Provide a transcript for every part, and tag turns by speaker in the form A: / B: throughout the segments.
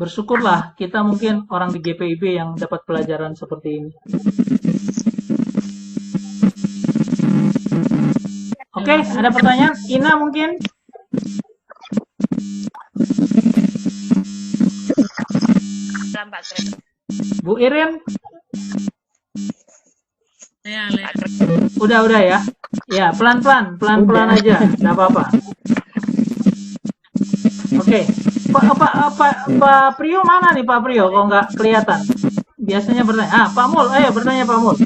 A: Bersyukurlah kita mungkin orang di GPIB yang dapat pelajaran seperti ini. Oke, ada pertanyaan? Ina mungkin? Bu Irin? Udah ya? Ya, pelan-pelan aja, nggak apa-apa. Oke, Pak Prio mana nih Pak Prio? Kok nggak kelihatan? Biasanya bertanya. Pak Mul, ayo bertanya Pak Mul.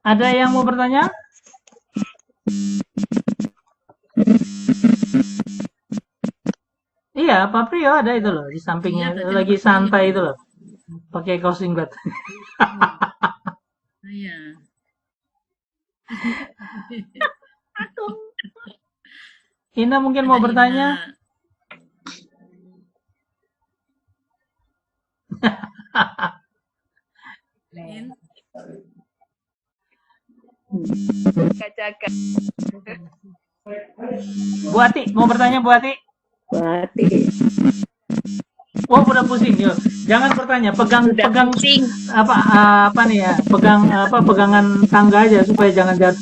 A: Ada yang mau bertanya? Iya, Pak Prio ada itu loh di sampingnya, lagi santai itu loh, pakai kaos singlet.
B: Iya.
A: Ina mungkin mau bertanya? Bu Ati, mau bertanya Bu Ati?
C: Bu Ati.
A: Oh, udah pusing, yuk. Jangan bertanya, pegang apa nih ya? Pegangan tangga aja supaya jangan jatuh.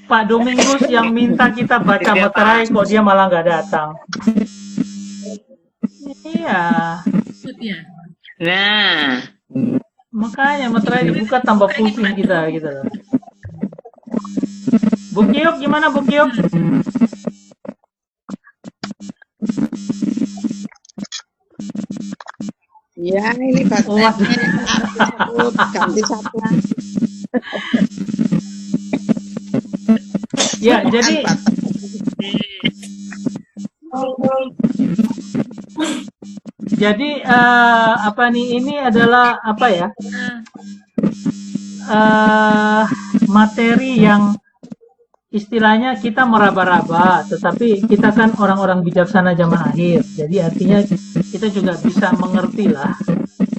A: Pak Domingus yang minta kita baca meterai kok dia malah nggak datang. Iya.
C: Nah,
A: makanya meterai dibuka tambah pusing kita gitu loh. Bu Kiuk gimana Bu Kiuk?
C: ya ini baterainya ganti satu.
A: Ya, jadi apa nih, ini adalah apa ya? Materi yang istilahnya kita meraba-raba, tetapi kita kan orang-orang bijaksana zaman akhir. Jadi artinya kita juga bisa mengerti lah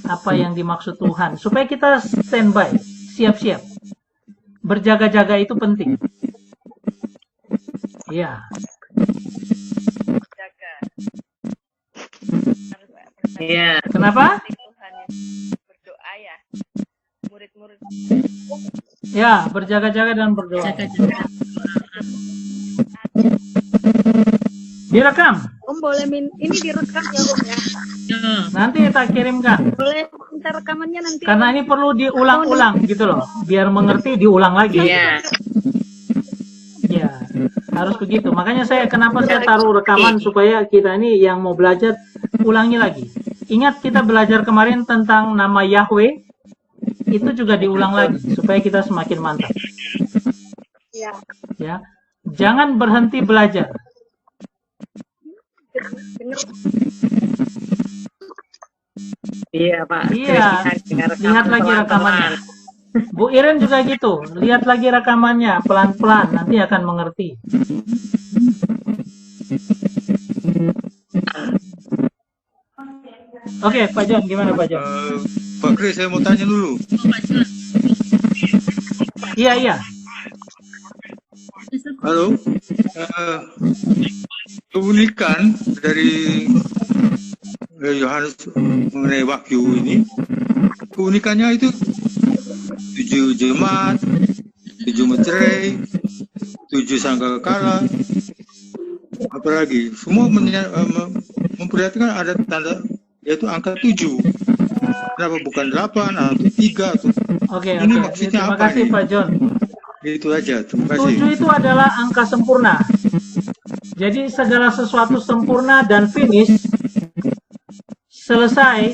A: apa yang dimaksud Tuhan. Supaya kita standby, siap-siap. Berjaga-jaga itu penting. Iya.
C: Iya.
A: Kenapa?
D: Berdoa ya. Murid-murid.
A: Ya, berjaga-jaga dan berdoa. Direkam.
D: Om boleh ini direkam ya Om ya.
A: Nanti tak kirimkan.
D: Boleh minta rekamannya nanti.
A: Karena ini perlu diulang-ulang gitu loh, biar mengerti diulang lagi.
C: Iya.
A: Ya, harus begitu. Makanya kenapa saya taruh rekaman supaya kita ini yang mau belajar ulangi lagi. Ingat kita belajar kemarin tentang nama Yahweh, itu juga diulang lagi supaya kita semakin mantap.
D: Iya.
A: Ya, jangan berhenti belajar.
C: Iya Pak.
A: Iya, lihat lagi rekamannya. Bu Iren juga gitu, lihat lagi rekamannya pelan-pelan, nanti akan mengerti. Oke, Pak John, gimana Pak John?
E: Pak Kris, saya mau tanya dulu.
A: Iya.
E: Halo, keunikan dari Yohanes mengenai Wahyu ini, keunikannya itu 7 jemaat, 7 meterai, 7 sangkakala, apalagi semua memperlihatkan ada tanda, yaitu angka 7. Kenapa bukan 8 atau 3 atau
A: Oke.
E: maksudnya
A: Terima
E: apa
A: kasih
E: nih?
A: Pak John.
E: Itu aja, terima kasih.
A: 7 itu adalah angka sempurna. Jadi segala sesuatu sempurna dan finish, selesai,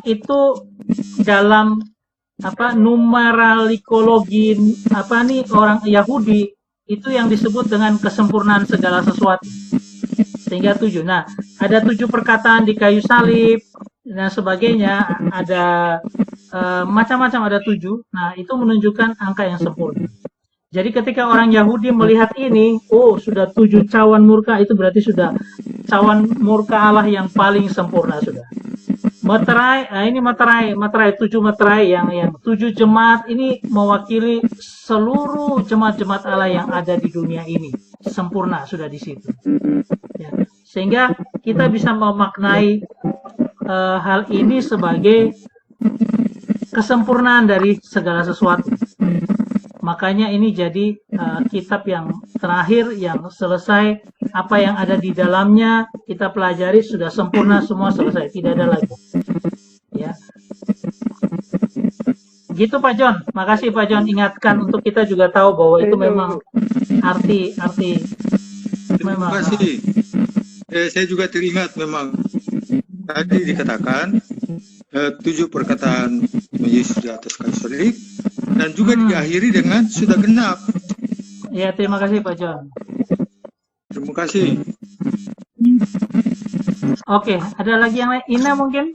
A: itu dalam numerikologi orang Yahudi itu yang disebut dengan kesempurnaan segala sesuatu. Sehingga 7. Nah, ada 7 perkataan di kayu salib dan sebagainya, ada macam-macam, ada 7. Nah, itu menunjukkan angka yang sempurna. Jadi ketika orang Yahudi melihat ini, oh sudah 7 cawan murka, itu berarti sudah cawan murka Allah yang paling sempurna sudah. Meterai, ini meterai 7 meterai yang 7 jemaat ini mewakili seluruh jemaat-jemaat Allah yang ada di dunia ini. Sempurna sudah di situ. Ya. Sehingga kita bisa memaknai hal ini sebagai kesempurnaan dari segala sesuatu. Makanya ini jadi kitab yang terakhir yang selesai, apa yang ada di dalamnya kita pelajari sudah sempurna, semua selesai, tidak ada lagi. Ya. Gitu Pak John. Makasih Pak John, ingatkan untuk kita juga tahu bahwa itu memang arti
E: Terima kasih. Saya juga teringat memang tadi dikatakan 7 perkataan Yesus di atas kayu salib, dan juga diakhiri dengan sudah genap.
A: Ya, terima kasih Pak John.
E: Terima kasih.
A: Oke, ada lagi yang lain? Ina mungkin?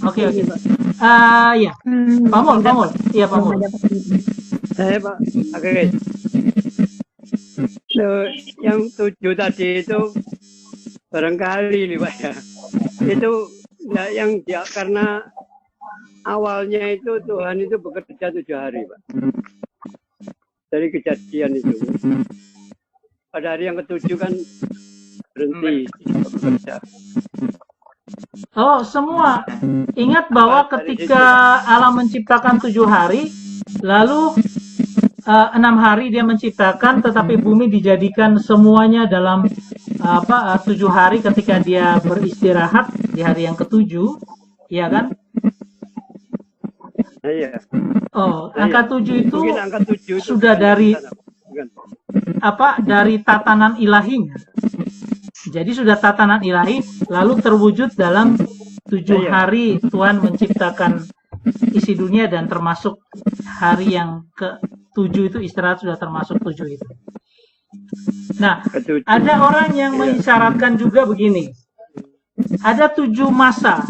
A: Oke. Ya. Pak Mul. Iya, Pak Mul.
B: Saya Pak Agres. Yang 7 tadi itu barangkali nih Pak ya. Itu yang dia karena awalnya itu Tuhan itu bekerja 7 hari Pak. Dari kejadian itu. Pada hari yang ke-7 kan berhenti bekerja.
A: Oh, semua. Ingat bahwa ketika Allah menciptakan 7 hari, lalu 6 hari dia menciptakan, tetapi bumi dijadikan semuanya dalam 7 hari ketika dia beristirahat di hari yang ke-7, iya kan?
B: Iya.
A: Oh, angka 7 itu
B: angka 7 itu
A: sudah dari dari tatanan ilahinya. Jadi sudah tatanan ilahi, lalu terwujud dalam 7 hari Tuhan menciptakan isi dunia, dan termasuk hari yang ke-7 itu istirahat sudah termasuk 7 itu. Nah, ada orang yang mengisyaratkan juga begini. Ada 7 masa,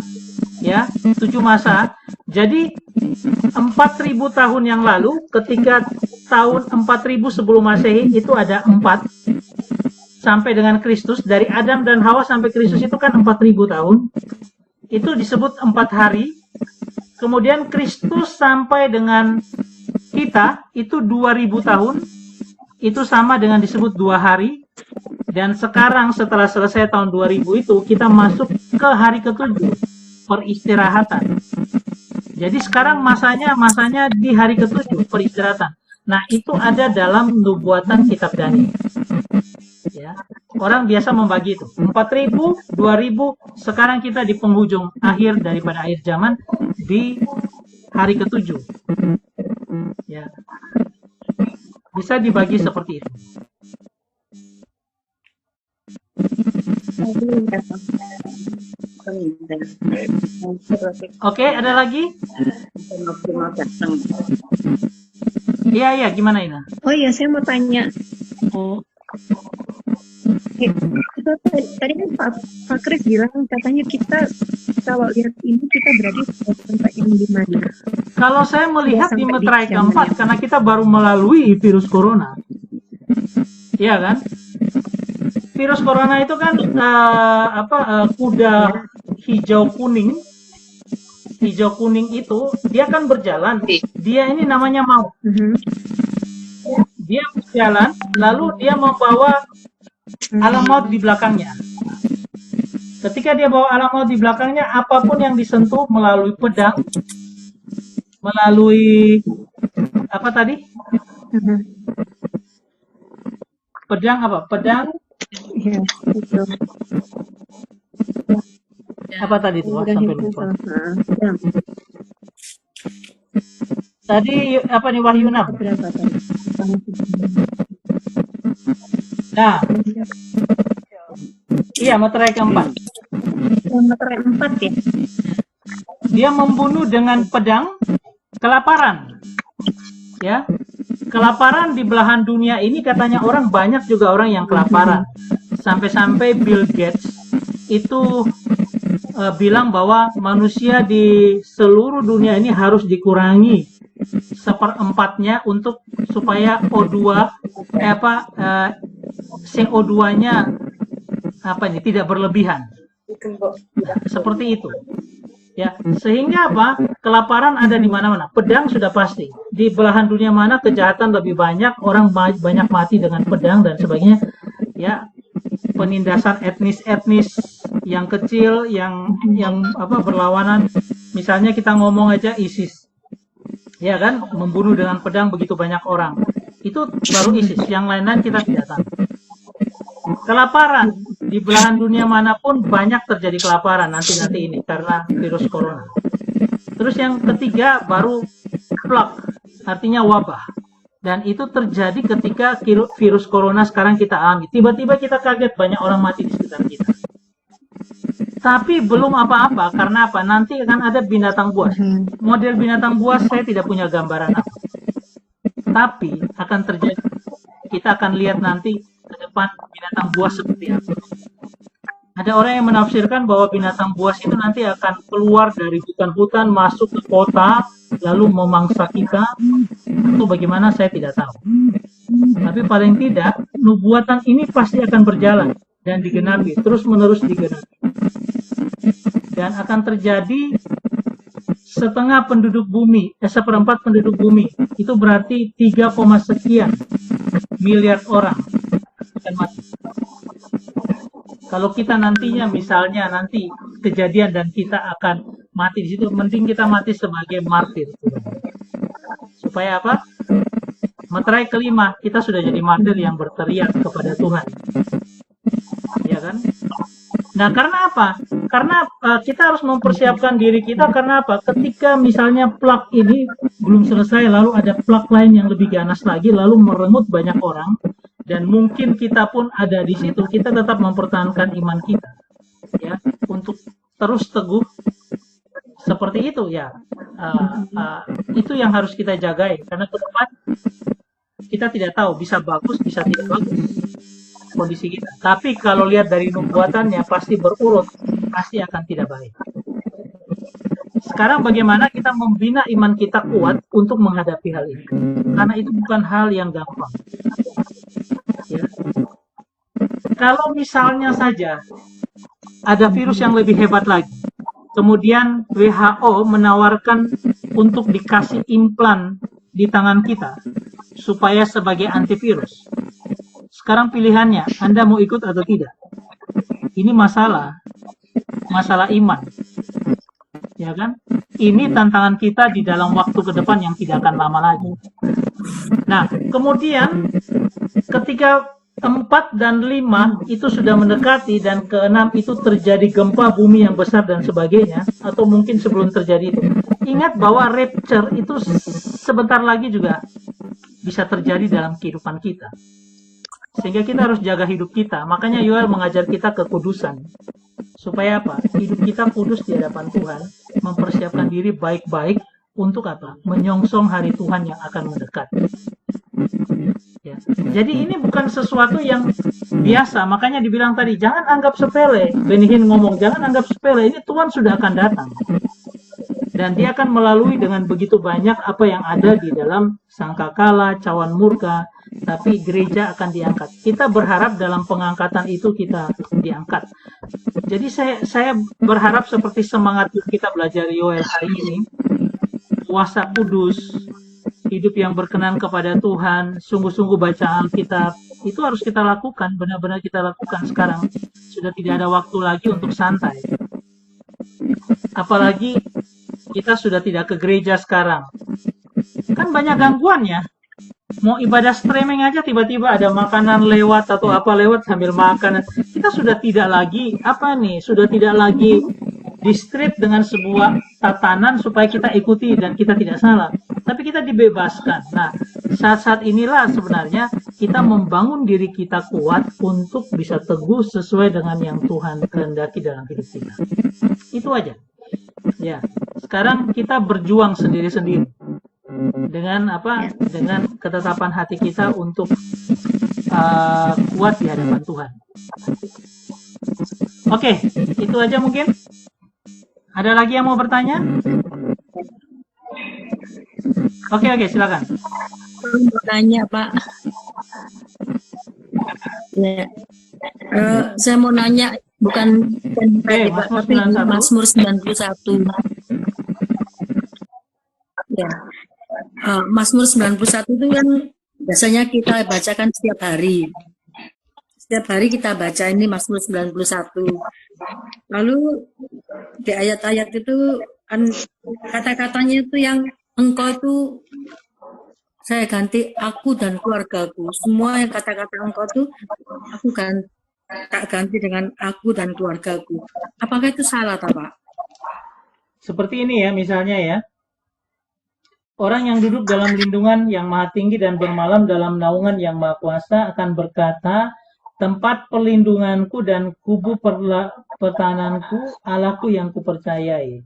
A: ya, 7 masa. Jadi 4.000 tahun yang lalu, ketika tahun 4.000 sebelum Masehi itu ada 4 sampai dengan Kristus. Dari Adam dan Hawa sampai Kristus itu kan 4.000 tahun. Itu disebut 4 hari. Kemudian Kristus sampai dengan kita itu 2.000 tahun. Itu sama dengan disebut 2 hari. Dan sekarang setelah selesai tahun 2000 itu kita masuk ke hari ke-7, peristirahatan. Jadi sekarang masanya di hari ke-7, peristirahatan. Nah, itu ada dalam nubuatan kitab Daniel. Ya. Orang biasa membagi itu. 4.000, 2.000, sekarang kita di penghujung akhir daripada akhir zaman di hari ke-7. Ya. Bisa dibagi seperti itu. Oke, ada lagi? Iya, gimana Ina?
F: Oh iya, saya mau tanya.
A: Oh.
F: Itu tadi kan Pak Kris bilang katanya kita kalau lihat ini kita berada di tempat yang di mana?
A: Kalau saya melihat di meterai keempat, karena kita baru melalui virus corona. Iya kan? Virus corona itu kan kuda hijau kuning itu dia kan berjalan, dia ini namanya maut. Dia berjalan, lalu dia membawa alam maut di belakangnya. Ketika dia bawa alam maut di belakangnya, apapun yang disentuh melalui pedang, melalui apa tadi? Pedang apa? Pedang?
F: Iya, betul.
A: Apa tadi itu? Sampai lupa. Tadi apa nih, Wahyu 6?
F: Berapa tadi?
A: Nah, iya, meterai keempat.
F: Meterai 4 ya?
A: Dia membunuh dengan pedang kelaparan. Ya, kelaparan di belahan dunia ini katanya orang banyak juga orang yang kelaparan. Sampai-sampai Bill Gates itu bilang bahwa manusia di seluruh dunia ini harus dikurangi 1/4-nya untuk supaya CO2-nya tidak berlebihan. Seperti itu. Ya, sehingga kelaparan ada di mana-mana. Pedang sudah pasti. Di belahan dunia mana kejahatan lebih banyak, orang banyak mati dengan pedang dan sebagainya. Ya, penindasan etnis-etnis yang kecil, yang berlawanan. Misalnya kita ngomong aja ISIS. Ya kan, membunuh dengan pedang begitu banyak orang. Itu baru ISIS, yang lain-lain kita tidak tahu. Kelaparan di belahan dunia manapun banyak terjadi kelaparan nanti ini karena virus corona. Terus yang ketiga baru plague, artinya wabah. Dan itu terjadi ketika virus corona sekarang kita alami. Tiba-tiba kita kaget banyak orang mati di sekitar kita. Tapi belum apa-apa, karena apa? Nanti akan ada binatang buas. Model binatang buas saya tidak punya gambaran apa. Tapi akan terjadi. Kita akan lihat nanti ke depan binatang buas seperti apa. Ada orang yang menafsirkan bahwa binatang buas itu nanti akan keluar dari hutan-hutan, masuk ke kota, lalu memangsa kita. Itu bagaimana saya tidak tahu. Tapi paling tidak, nubuatan ini pasti akan berjalan dan digenapi, terus-menerus digenapi. Dan akan terjadi setengah penduduk bumi, 1/4 penduduk bumi. Itu berarti 3, sekian miliar orang akan mati. Kalau kita nantinya misalnya nanti kejadian dan kita akan mati di situ, mending kita mati sebagai martir. Supaya apa? Materai kelima, kita sudah jadi martir yang berteriak kepada Tuhan. Ya kan? Nah, karena apa? Karena kita harus mempersiapkan diri kita, karena apa? Ketika misalnya plak ini belum selesai, lalu ada plak lain yang lebih ganas lagi, lalu merenggut banyak orang, dan mungkin kita pun ada di situ, kita tetap mempertahankan iman kita, ya, untuk terus teguh seperti itu, ya. Itu yang harus kita jagai, karena ke depan kita tidak tahu, bisa bagus, bisa tidak bagus kondisi kita. Tapi kalau lihat dari nubuatannya pasti berurut, pasti akan tidak baik. Sekarang bagaimana kita membina iman kita kuat untuk menghadapi hal ini? Karena itu bukan hal yang gampang. Ya. Kalau misalnya saja ada virus yang lebih hebat lagi, kemudian WHO menawarkan untuk dikasih implan di tangan kita supaya sebagai antivirus. Sekarang pilihannya, Anda mau ikut atau tidak? Ini masalah iman. Ya kan? Ini tantangan kita di dalam waktu ke depan yang tidak akan lama lagi. Nah, kemudian ketika 4 dan 5 itu sudah mendekati dan ke-6 itu terjadi gempa bumi yang besar dan sebagainya, atau mungkin sebelum terjadi itu. Ingat bahwa rapture itu sebentar lagi juga bisa terjadi dalam kehidupan kita. Sehingga kita harus jaga hidup kita. Makanya Yoel mengajar kita kekudusan. Supaya apa? Hidup kita kudus di hadapan Tuhan. Mempersiapkan diri baik-baik untuk apa? Menyongsong hari Tuhan yang akan mendekat. Ya. Jadi ini bukan sesuatu yang biasa. Makanya dibilang tadi, jangan anggap sepele. Benny Hinn ngomong, jangan anggap sepele. Ini Tuhan sudah akan datang. Dan dia akan melalui dengan begitu banyak apa yang ada di dalam sangkakala, cawan murka, tapi gereja akan diangkat. Kita berharap dalam pengangkatan itu kita diangkat. Jadi saya berharap seperti semangat kita belajar Yoel hari ini, puasa kudus, hidup yang berkenan kepada Tuhan, sungguh-sungguh baca Alkitab, itu harus kita lakukan, benar-benar kita lakukan sekarang. Sudah tidak ada waktu lagi untuk santai. Apalagi kita sudah tidak ke gereja sekarang. Kan banyak gangguannya. Mau ibadah streaming aja tiba-tiba ada makanan lewat atau apa lewat sambil makan. Kita sudah tidak lagi sudah tidak lagi di-strip dengan sebuah tatanan supaya kita ikuti dan kita tidak salah. Tapi kita dibebaskan. Nah, saat-saat inilah sebenarnya kita membangun diri kita kuat untuk bisa teguh sesuai dengan yang Tuhan kehendaki dalam hidup kita. Itu aja. Ya, sekarang kita berjuang sendiri-sendiri dengan dengan ketetapan hati kita untuk kuat di hadapan Tuhan. Oke, itu aja mungkin. Ada lagi yang mau bertanya? Oke, silakan.
F: Mau nanya, Pak. Ya. Saya mau nanya, bukan tadi, Pak,
A: Mazmur
F: tapi
A: 91.
F: Mazmur 91. Ya. Mazmur 91 itu kan biasanya kita bacakan setiap hari. Setiap hari kita baca ini Mazmur 91. Lalu di ayat-ayat itu kan kata-katanya itu yang engkau itu saya ganti aku dan keluargaku. Semua yang kata-kata engkau itu aku tak ganti dengan aku dan keluargaku. Apakah itu salah, Pak?
A: Seperti ini ya, misalnya ya. Orang yang duduk dalam lindungan yang maha tinggi dan bermalam dalam naungan yang maha kuasa akan berkata, tempat perlindunganku dan kubu pertahananku, Allahku yang kupercayai.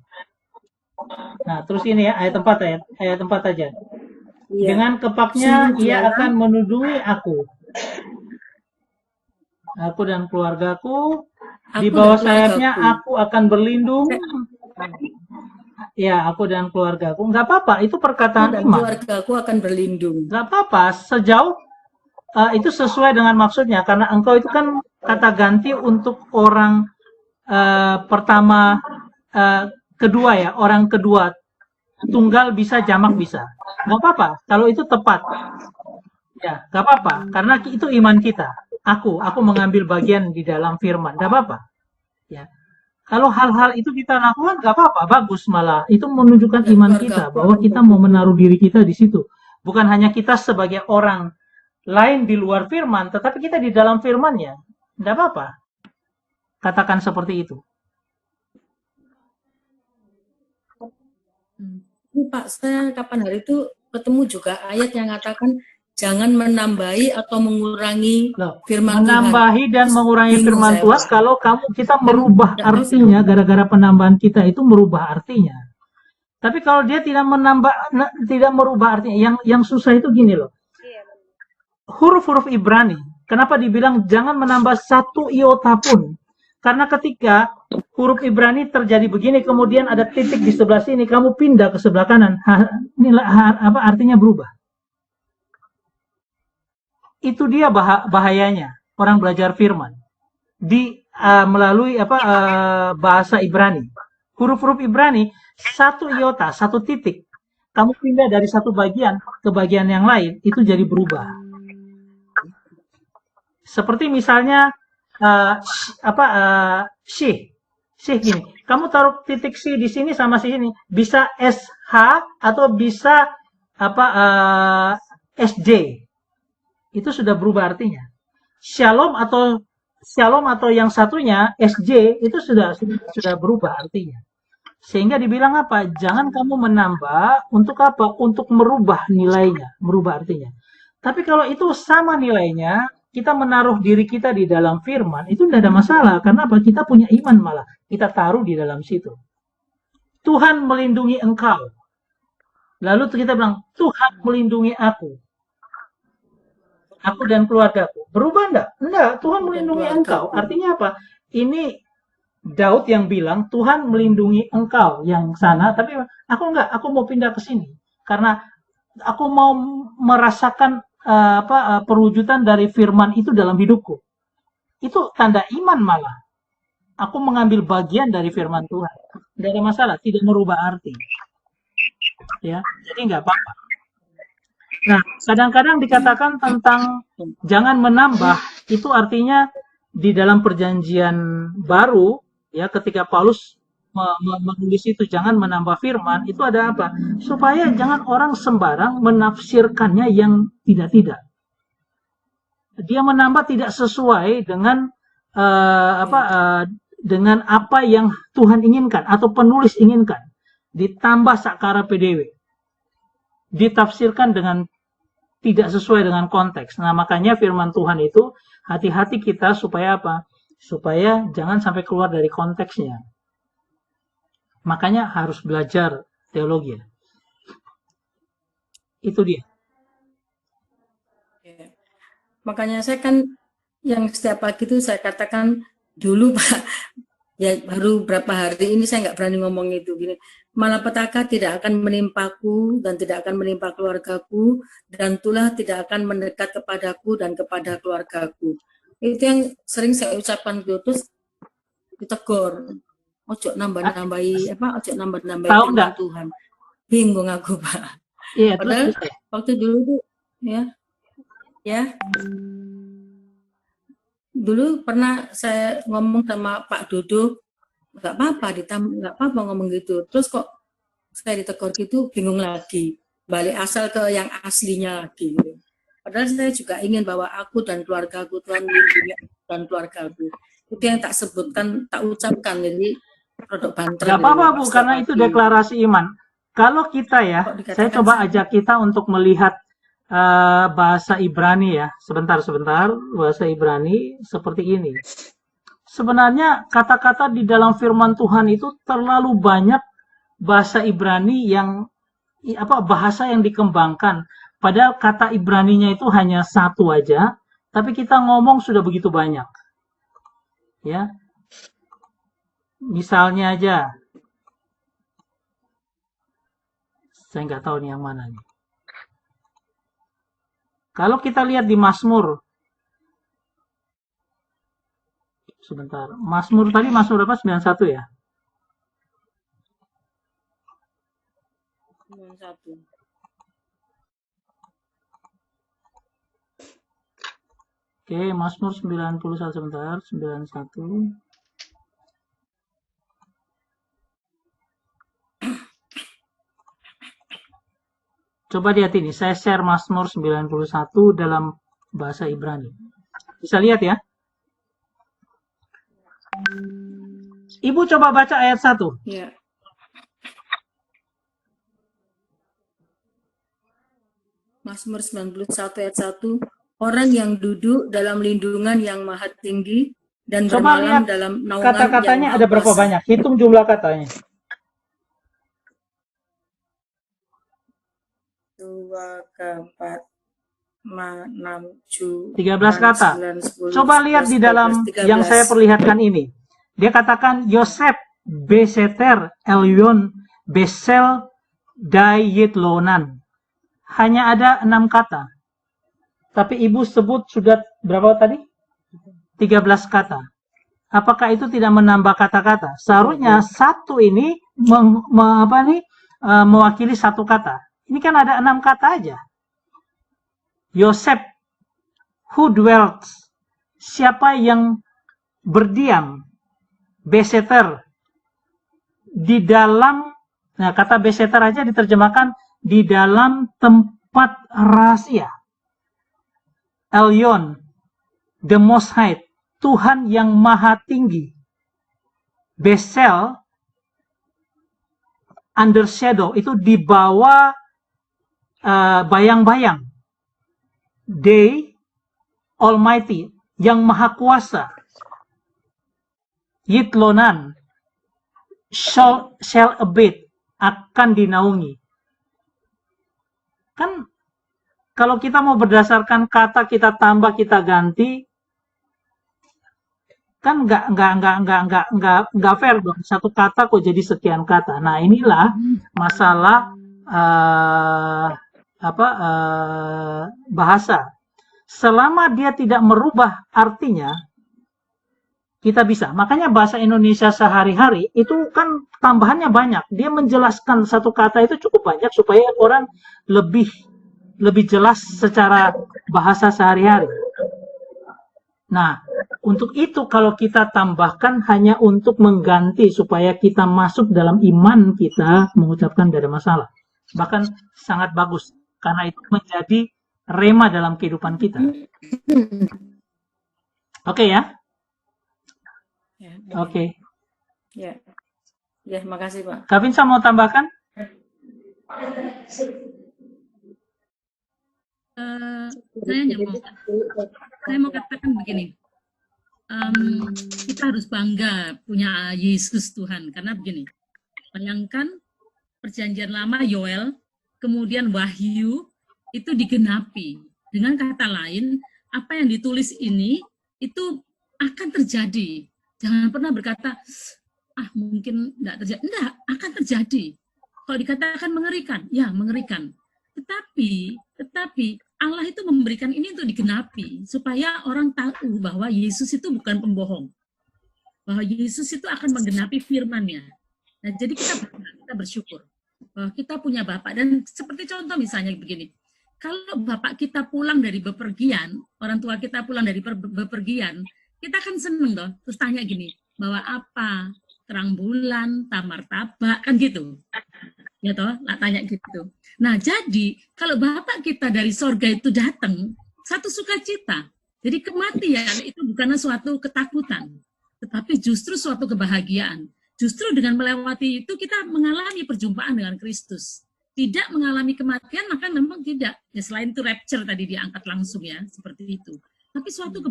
A: Nah, terus ini ya, ayat 4 aja.
F: Iya.
A: Dengan kepaknya ia akan menudungi aku. Aku dan keluargaku, di bawah sayapnya aku akan berlindung. Ya, aku dan keluargaku. Nggak apa-apa, itu perkataan iman.
F: Keluargaku akan berlindung.
A: Nggak apa-apa, sejauh itu sesuai dengan maksudnya. Karena engkau itu kan kata ganti untuk orang pertama, kedua ya, orang kedua. Tunggal bisa, jamak bisa. Nggak apa-apa, kalau itu tepat. Ya, nggak apa-apa, karena itu iman kita. Aku mengambil bagian di dalam firman, nggak apa-apa. Ya. Kalau hal-hal itu kita lakukan, nggak apa-apa, bagus malah. Itu menunjukkan iman kita, bahwa kita mau menaruh diri kita di situ. Bukan hanya kita sebagai orang lain di luar firman, tetapi kita di dalam firmannya. Nggak apa-apa. Katakan seperti itu.
F: Pak, saya kapan hari itu ketemu juga ayat yang mengatakan jangan menambahi atau mengurangi firman Tuhan.
A: Menambahi dan mengurangi firman Tuhan kalau kita merubah artinya, gara-gara penambahan kita itu merubah artinya. Tapi kalau dia tidak merubah artinya, yang susah itu gini loh. Huruf-huruf Ibrani, kenapa dibilang jangan menambah satu iota pun? Karena ketika huruf Ibrani terjadi begini, kemudian ada titik di sebelah sini, kamu pindah ke sebelah kanan, artinya berubah. Itu dia bahayanya orang belajar firman melalui bahasa Ibrani. Huruf-huruf Ibrani, satu iota, satu titik, kamu pindah dari satu bagian ke bagian yang lain, itu jadi berubah. Seperti misalnya shih gini, kamu taruh titik si di sini sama si ini, bisa SH atau bisa SJ. Itu sudah berubah artinya. Shalom atau yang satunya SJ itu sudah berubah artinya. Sehingga dibilang apa? Jangan kamu menambah untuk apa? Untuk merubah nilainya, merubah artinya. Tapi kalau itu sama nilainya, kita menaruh diri kita di dalam firman, itu tidak ada masalah. Karena apa? Kita punya iman malah. Kita taruh di dalam situ. Tuhan melindungi engkau. Lalu kita bilang, Tuhan melindungi aku. Aku dan keluargaku. Berubah enggak? Enggak, Tuhan melindungi engkau. Artinya apa? Ini Daud yang bilang, Tuhan melindungi engkau yang sana, tapi aku enggak, aku mau pindah ke sini. Karena aku mau merasakan perwujudan dari firman itu dalam hidupku. Itu tanda iman malah. Aku mengambil bagian dari firman Tuhan. Tidak ada masalah, tidak merubah arti. Ya, jadi enggak apa-apa. Nah, kadang-kadang dikatakan tentang jangan menambah, itu artinya di dalam perjanjian baru, ya ketika Paulus menulis itu jangan menambah firman, itu ada apa? Supaya jangan orang sembarang menafsirkannya yang tidak-tidak. Dia menambah tidak sesuai dengan dengan apa yang Tuhan inginkan atau penulis inginkan. Ditambah sakara PDW. Ditafsirkan dengan tidak sesuai dengan konteks. Nah, makanya firman Tuhan itu hati-hati kita supaya apa? Supaya jangan sampai keluar dari konteksnya. Makanya harus belajar teologi. Itu dia.
F: Makanya saya kan yang setiap pagi itu saya katakan dulu Pak, Ya baru berapa hari ini saya nggak berani ngomong itu gini. Malapetaka tidak akan menimpaku dan tidak akan menimpa keluargaku, dan tulah tidak akan mendekat kepadaku dan kepada keluargaku. Itu yang sering saya ucapkan itu, terus ditegur. Ojo nambah-nambahi apa? Ojo nambah-nambahi
A: Tahu
F: firman
A: nggak?
F: Tuhan. Bingung aku, Pak.
A: Iya,
F: Padahal
A: terus
F: waktu dulu tuh ya dulu pernah saya ngomong sama Pak Dodo, nggak apa-apa nggak apa-apa ngomong gitu. Terus kok saya ditegur gitu, bingung lagi, balik asal ke yang aslinya lagi gitu. Padahal saya juga ingin bahwa aku dan keluargaku, Tuhan melindungi dan keluargaku. Itu yang tak sebutkan, tak ucapkan. Jadi produk banter
A: nggak
F: gitu
A: apa-apa
F: loh,
A: Bu,
F: setiap
A: karena itu
F: pagi.
A: deklarasi iman. Kalau kita ya,
F: Kok
A: saya
F: dikatakan
A: coba ajak kita untuk melihat bahasa Ibrani ya. Sebentar, bahasa Ibrani seperti ini. Sebenarnya kata-kata di dalam firman Tuhan itu terlalu banyak bahasa Ibrani yang bahasa yang dikembangkan. Padahal kata Ibraninya itu hanya satu aja, tapi kita ngomong sudah begitu banyak. Ya, misalnya aja, saya nggak tahu nih yang mana nih. Kalau kita lihat di Mazmur, sebentar, Mazmur tadi Mazmur apa? 91 ya?
F: 91.
A: Oke, Mazmur 91 sebentar, 91. Coba lihat ini, saya share Mazmur 91 dalam bahasa Ibrani. Bisa lihat ya? Ibu coba baca ayat 1.
F: Ya. Mazmur 91 ayat 1. Orang yang duduk dalam lindungan yang maha tinggi dan
A: Coba
F: bermalam
A: lihat
F: dalam naungan
A: kata-katanya
F: yang
A: ada
F: maha
A: berapa
F: kuasa.
A: banyak. Hitung jumlah katanya.
F: 2, 4, 6, 7,
A: 13 kata.
F: 9, 10,
A: Coba lihat di dalam
F: 13.
A: yang saya perlihatkan ini. Dia katakan Yosef, Beseter, Elyon, Besel, Dayitlonan. Hanya ada 6 kata. Tapi ibu sebut sudah berapa tadi? 13 kata. Apakah itu tidak menambah kata-kata? Seharusnya satu ini mewakili satu kata. Ini kan ada 6 kata aja. Yosef, who dwelt, siapa yang berdiam. Beseter, di dalam, nah kata beseter aja diterjemahkan di dalam tempat rahasia. Elyon, the most high, Tuhan yang maha tinggi. Besel, under shadow, itu di bawah bayang-bayang. Day, almighty, yang maha kuasa. Yitlonan, shall abate, akan dinaungi. Kan kalau kita mau berdasarkan kata kita tambah kita ganti, kan nggak fair dong. Satu kata kok jadi sekian kata. Nah inilah masalah bahasa. Selama dia tidak merubah artinya, kita bisa. Makanya bahasa Indonesia sehari-hari itu kan tambahannya banyak. Dia menjelaskan satu kata itu cukup banyak supaya orang lebih jelas secara bahasa sehari-hari. Nah, untuk itu kalau kita tambahkan hanya untuk mengganti supaya kita masuk dalam iman kita mengucapkan tidak ada masalah. Bahkan sangat bagus karena itu menjadi rema dalam kehidupan kita. Oke ya? Oke.
F: Ya. Ya, makasih Pak.
A: Kavinsa mau tambahkan?
G: Saya mau katakan begini, kita harus bangga punya Yesus Tuhan, karena begini, bayangkan perjanjian lama Yoel, kemudian Wahyu itu digenapi. Dengan kata lain, apa yang ditulis ini itu akan terjadi. Jangan pernah berkata, mungkin enggak terjadi. Enggak, akan terjadi. Kalau dikatakan mengerikan, ya mengerikan. Tetapi Allah itu memberikan ini untuk digenapi, supaya orang tahu bahwa Yesus itu bukan pembohong. Bahwa Yesus itu akan menggenapi firman-Nya. Nah, jadi kita bersyukur bahwa kita punya Bapak. Dan seperti contoh misalnya begini, kalau Bapak kita pulang dari bepergian, orang tua kita pulang dari bepergian, kita kan seneng loh. Terus tanya gini, bawa apa? Terang bulan, martabak, kan gitu. Ya toh, tanya gitu. Nah, jadi kalau Bapak kita dari sorga itu datang, satu sukacita. Jadi kematian itu bukanlah suatu ketakutan, tetapi justru suatu kebahagiaan. Justru dengan melewati itu kita mengalami perjumpaan dengan Kristus. Tidak mengalami kematian, maka memang tidak. Ya, selain itu rapture tadi diangkat langsung ya, seperti itu. Tapi suatu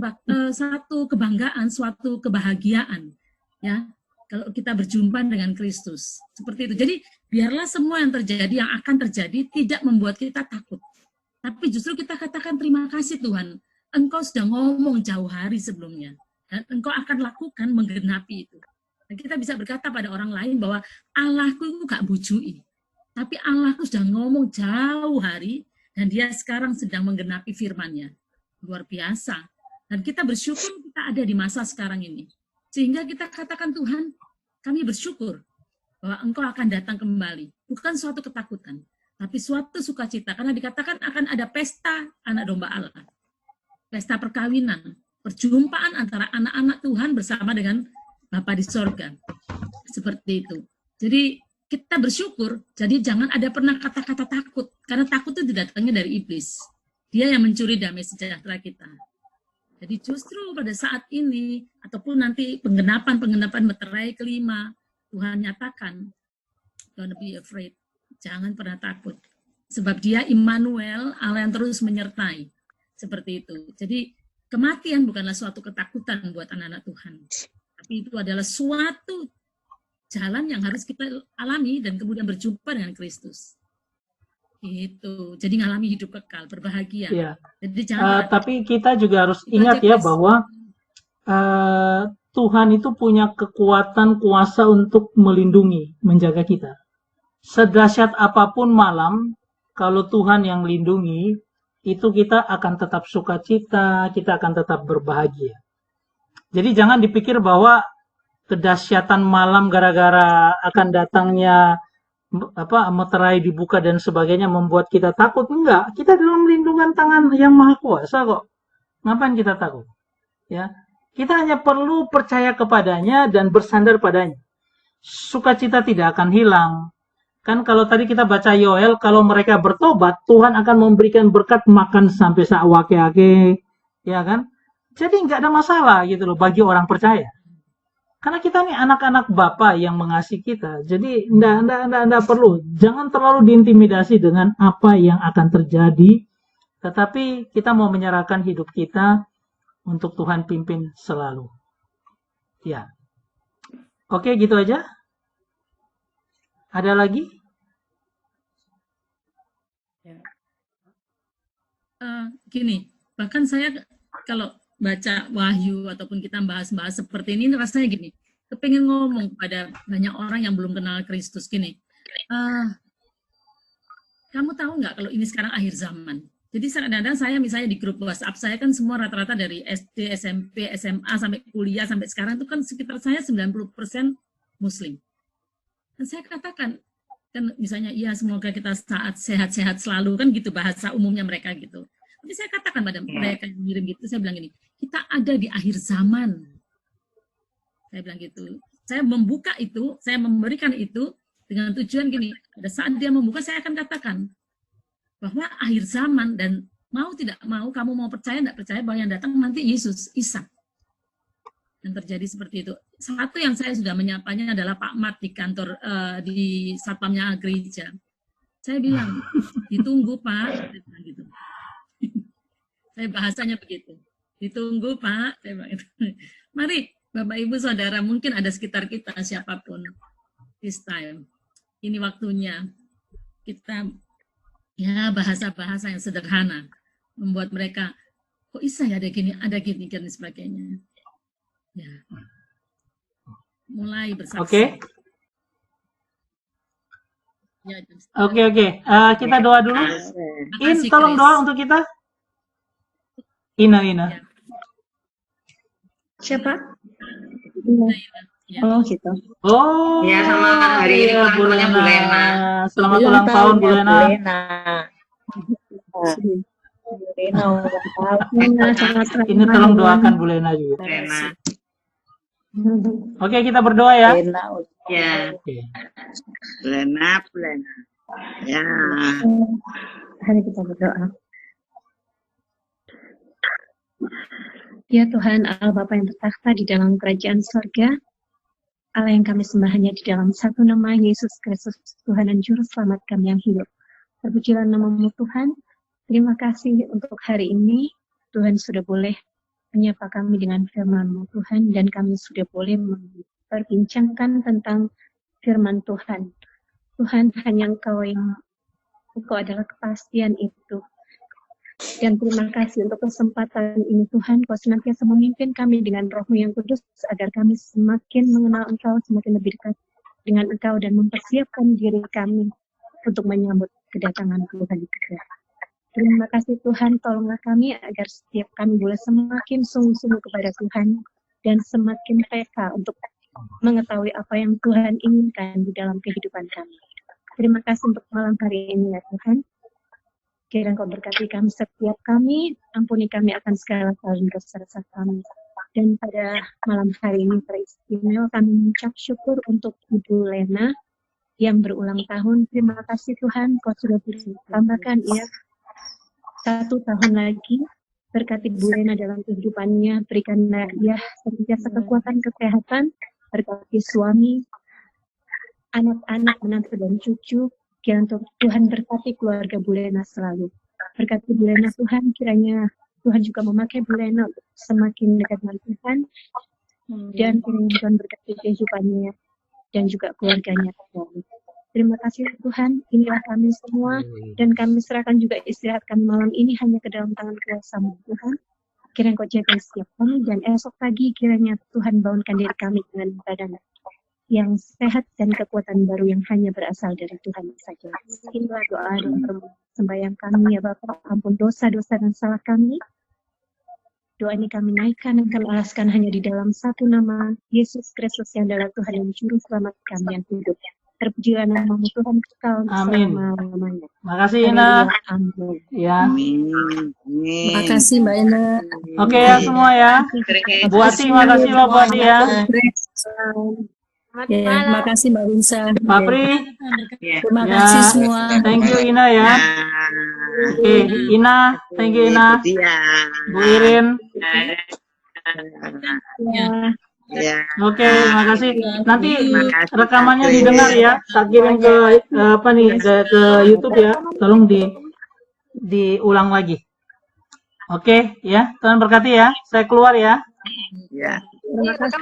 G: kebanggaan, suatu kebahagiaan. Ya, kalau kita berjumpa dengan Kristus. Seperti itu. Jadi biarlah semua yang terjadi, yang akan terjadi, tidak membuat kita takut. Tapi justru kita katakan terima kasih Tuhan. Engkau sudah ngomong jauh hari sebelumnya. Dan Engkau akan lakukan menggenapi itu. Dan kita bisa berkata pada orang lain bahwa Allahku itu gak bujui. Tapi Allahku sudah ngomong jauh hari, dan dia sekarang sedang menggenapi firman-Nya. Luar biasa. Dan kita bersyukur kita ada di masa sekarang ini. Sehingga kita katakan Tuhan, kami bersyukur bahwa Engkau akan datang kembali. Bukan suatu ketakutan, tapi suatu sukacita. Karena dikatakan akan ada pesta anak domba Allah. Pesta perkawinan. Perjumpaan antara anak-anak Tuhan bersama dengan Bapa di sorga. Seperti itu. Jadi kita bersyukur, jadi jangan ada pernah kata-kata takut. Karena takut itu datangnya dari iblis. Dia yang mencuri damai sejahtera kita. Jadi justru pada saat ini, ataupun nanti penggenapan meterai kelima, Tuhan nyatakan, don't be afraid, jangan pernah takut. Sebab dia Immanuel, Allah yang terus menyertai. Seperti itu. Jadi kematian bukanlah suatu ketakutan buat anak-anak Tuhan. Tapi itu adalah suatu jalan yang harus kita alami dan kemudian berjumpa dengan Kristus. Itu. Jadi ngalami hidup kekal, berbahagia.
A: Ya.
G: Jadi jangan
A: tapi kita juga harus ingat ya bahwa Tuhan itu punya kekuatan kuasa untuk melindungi, menjaga kita. Sedahsyat apapun malam, kalau Tuhan yang lindungi, itu kita akan tetap sukacita, kita akan tetap berbahagia. Jadi jangan dipikir bahwa kedahsyatan malam gara-gara akan datangnya meterai dibuka dan sebagainya membuat kita takut. Enggak, kita dalam lindungan tangan yang maha kuasa kok. Ngapain kita takut? Ya, kita hanya perlu percaya kepadanya dan bersandar padanya. Sukacita tidak akan hilang. Kan kalau tadi kita baca Yoel, kalau mereka bertobat, Tuhan akan memberikan berkat makan sampai sakwake-ake, ya kan? Jadi nggak ada masalah gitu loh bagi orang percaya. Karena kita nih anak-anak Bapa yang mengasihi kita. Jadi enggak perlu. Jangan terlalu diintimidasi dengan apa yang akan terjadi. Tetapi kita mau menyerahkan hidup kita untuk Tuhan pimpin selalu. Ya. Oke, gitu aja. Ada lagi?
G: Gini, bahkan saya kalau baca Wahyu ataupun kita bahas-bahas seperti ini rasanya gini, kepengen ngomong pada banyak orang yang belum kenal Kristus gini, kamu tahu nggak kalau ini sekarang akhir zaman? Jadi kadang-kadang saya misalnya di grup WhatsApp saya kan semua rata-rata dari SD, SMP, SMA sampai kuliah sampai sekarang itu kan sekitar saya 90% Muslim. Dan saya katakan kan misalnya ya semoga kita saat sehat-sehat selalu kan gitu bahasa umumnya mereka gitu. Tapi saya katakan pada mereka yang ngirim gitu, saya bilang gini, kita ada di akhir zaman. Saya bilang gitu. Saya membuka itu, saya memberikan itu dengan tujuan gini, pada saat dia membuka saya akan katakan bahwa akhir zaman dan mau tidak mau, kamu mau percaya tidak percaya bahwa yang datang nanti Yesus, Isa. Yang terjadi seperti itu. Satu yang saya sudah menyapanya adalah Pak Mat di kantor, di satpamnya gereja. Saya bilang, ditunggu Pak, saya bilang gitu. Saya bahasanya begitu. Ditunggu Pak, saya bilang itu. Mari Bapak Ibu Saudara, mungkin ada sekitar kita siapapun. This time. Ini waktunya kita ya bahasa-bahasa yang sederhana membuat mereka kok Isa ya ada gini dan sebagainya. Ya. mulai bersaksi.
A: Oke.
G: Ya,
A: Oke. Kita doa dulu.
G: Makasih,
A: Tolong
G: Chris.
A: doa untuk kita. Ina.
C: Siapa?
G: Ya.
C: Oh gitu.
A: Oh.
H: Ya, sama hari ini
A: iya,
H: ulang tahunnya Bu Lena.
A: Selamat ulang tahun Bu Lena.
C: Bu Lena ulang tahun. Selamat
A: Ini tolong doakan Bu Lena juga.
H: Lena.
A: Oke, kita berdoa ya.
C: Lena.
H: Ya,
A: Oke.
H: Lena. Ya.
C: Hari kita berdoa. Ya Tuhan, Allah Bapa yang bertakhta di dalam kerajaan sorga, Allah yang kami sembah hanya di dalam satu nama, Yesus Kristus, Tuhan dan Juru Selamat kami yang hidup. Terpujilah nama-Mu Tuhan. Terima kasih untuk hari ini. Tuhan sudah boleh menyapa kami dengan firman-Mu Tuhan, dan kami sudah boleh memperbincangkan tentang firman Tuhan. Tuhan, hanya Engkau adalah kepastian itu. Dan terima kasih untuk kesempatan ini Tuhan, Kau senantiasa memimpin kami dengan Roh-Mu yang kudus, agar kami semakin mengenal Engkau, semakin lebih dekat dengan Engkau, dan mempersiapkan diri kami untuk menyambut kedatangan Tuhan juga. Terima kasih Tuhan, tolonglah kami agar setiap kami boleh semakin sungguh-sungguh kepada Tuhan, dan semakin peka untuk mengetahui apa yang Tuhan inginkan di dalam kehidupan kami. Terima kasih untuk malam hari ini ya Tuhan. Kiranya Kau berkati kami setiap kami, ampuni kami akan segala kesalahan dosa-dosa kami. Dan pada malam hari ini teristimewa kami mengucap syukur untuk Ibu Lena yang berulang tahun. Terima kasih Tuhan, Kau sudah tambahkan ia 1 tahun lagi. Berkati Bu Lena dalam kehidupannya, berikanlah ia senantiasa kekuatan, kesehatan, berkati suami, anak-anak, menantu dan cucu. Kiranya Tuhan berkati keluarga Bu Lena selalu. Berkati Bu Lena Tuhan, kiranya Tuhan juga memakai Bu Lena untuk semakin dekat dengan Tuhan. Dan kiranya Tuhan berkati kehidupannya dan juga keluarganya selalu. Terima kasih Tuhan, inilah kami semua. Dan kami serahkan juga istirahat kami malam ini hanya ke dalam tangan kuasa-Mu Tuhan. Kiranya Kau jaga setiap kami, dan esok pagi kiranya Tuhan bangunkan diri kami dengan badan yang sehat dan kekuatan baru yang hanya berasal dari Tuhan saja. Inilah doa dan sembahyang kami ya Bapa, ampun dosa-dosa dan salah kami. Doa ini kami naikkan dan kami alaskan hanya di dalam satu nama, Yesus Kristus yang adalah Tuhan dan Juru Selamat kami yang hidup. Terpujilah nama-Mu Tuhan kekal
A: Amin.
C: selama-lamanya.
A: Makasih Ina.
C: Amin.
A: Ya.
F: Terima kasih Mbak Ena.
A: Oke ya semua ya. Bu Ati, makasih loh Bu Ati ya.
F: Ya, terima kasih Mbak Winsa.
A: Pak Pri.
F: Terima
A: Ya.
F: kasih semua.
A: Thank you Ina ya. Oke, Ina, thank you Ina. Bu Irin.
H: Ya.
A: Oke, makasih. Nanti rekamannya didengar ya. Tak kirim ke ke YouTube ya. Tolong diulang lagi. Oke, ya. Tuhan berkati ya. Saya keluar ya.
H: Ya.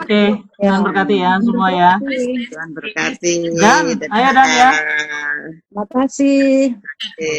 A: Oke, Tuhan berkati ya semua ya.
H: Tuhan berkati.
A: Dan, ayo Dan ya.
C: Terima kasih.
H: Oke.